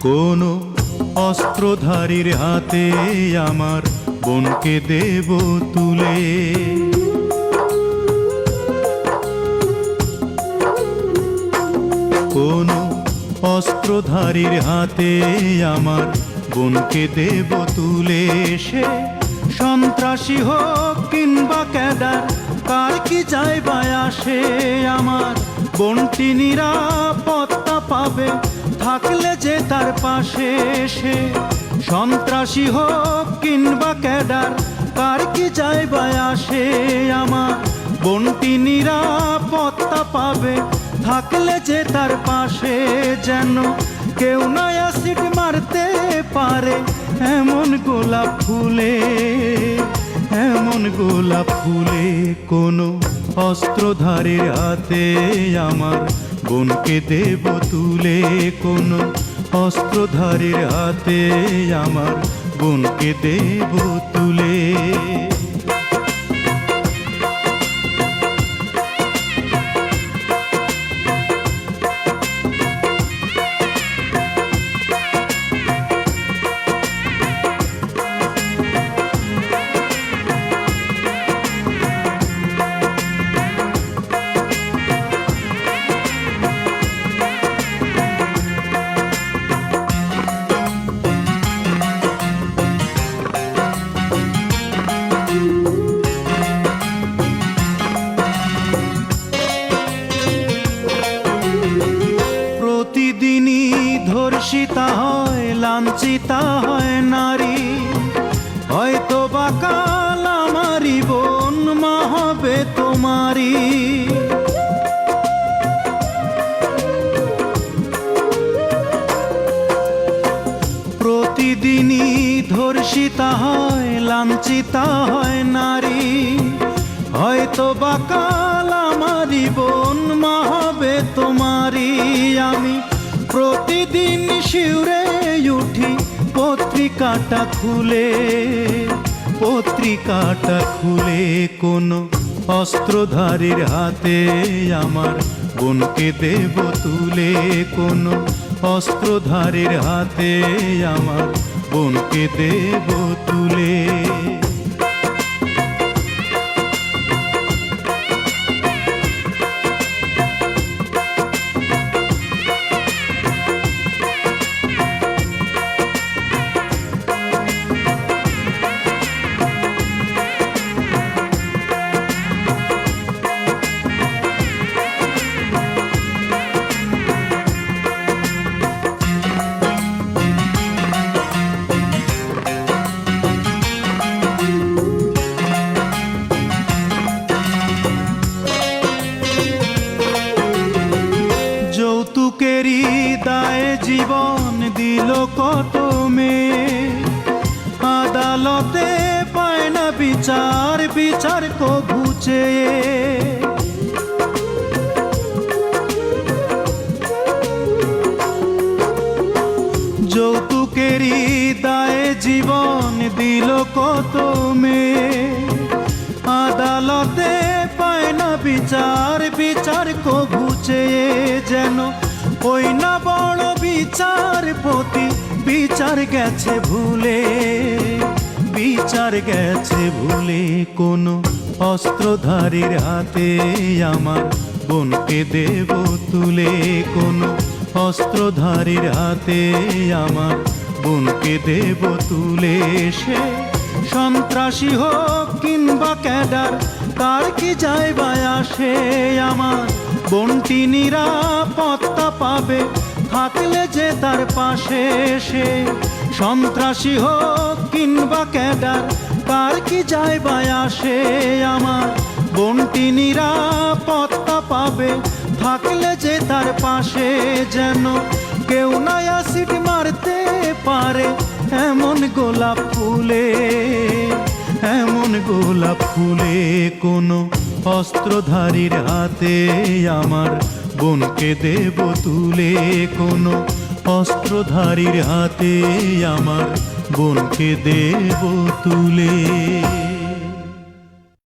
কোনো অস্ত্রধারীর হাতে আমার বোনকে দেব তুলে। কোনো অস্ত্রধারীর হাতে আমার বোনকে দেব তুলে। সে সন্ত্রাসী হোক কিংবা ক্যাডার, কার কি যায় বা আসে, আমার বোনটি নিরাপত্তা পাবে থাকলে যে তার পাশে। সে সন্ত্রাসী হোক কিংবা ক্যাডার, কার কি যায় বা আসে, আমার বোনটি নিরাপত্তা পাবে থাকলে যে তার পাশে। যেন কেউ না অ্যাসিড মারতে পারে এমন গোলাপ ফুলে, এমন গোলাপ ফুলে। কোনো অস্ত্রধারীর হাতে আমার বোনকে দেব তুলে। কোনো অস্ত্রধারীর হাতে আমার বোনকে দেব তুলে। প্রতিদিনই ধর্ষিতা হয়, লাঞ্ছিতা হয় নারী, হয়তো বা কাল আমারই বোন মা হবে তোমারই। প্রতিদিনই ধর্ষিতা হয়, লাঞ্ছিতা হয় নারী, হয়তো বা কাল আমারই বোন মা হবে তোমারই। আমি প্রতিদিন শিউরে উঠি পত্রিকাটা খুলে, পত্রিকাটা খুলে। কোনো অস্ত্রধারীর হাতে আমার বোনকে দেব তুলে। কোনো অস্ত্রধারীর হাতে আমার বোনকে দেব তুলে। যৌতুকেরই দায়ে জীবন দিল কত মেয়ে, আদালতে পায় না বিচার, বিচার কবু চেয়ে। যৌতুকেরই দায়ে জীবন দিল কত মেয়ে, আদালতে পায় না বিচার, বিচার কবু চেয়ে। যেন ওই না বড় বিচারপতি বিচার গেছে ভুলে, বিচার গেছে ভুলে। কোনো অস্ত্রধারীর হাতে আমার বোনকে দেব তুলে। কোনো অস্ত্রধারীর হাতে আমার বোনকে দেব তুলে। সে সন্ত্রাসী হোক কিংবা ক্যাডার, কার কি যায় বা আসে, আমার বোনটি নিরাপত্তা পাবে থাকলে যে তার পাশে। সে সন্ত্রাসী হোক কিংবা ক্যাডার, কার কি যায় বা আসে, আমার বোনটি নিরাপত্তা পাবে থাকলে যে তার পাশে। যেন কেউ না অ্যাসিড মারতে পারে এমন গোলাপ ফুলে, এমন গোলাপ ফুলে। কোনো অস্ত্রধারীর হাতে আমার বোনকে দেব তুলে। কোনো অস্ত্রধারীর হাতে আমার বোনকে দেব তুলে।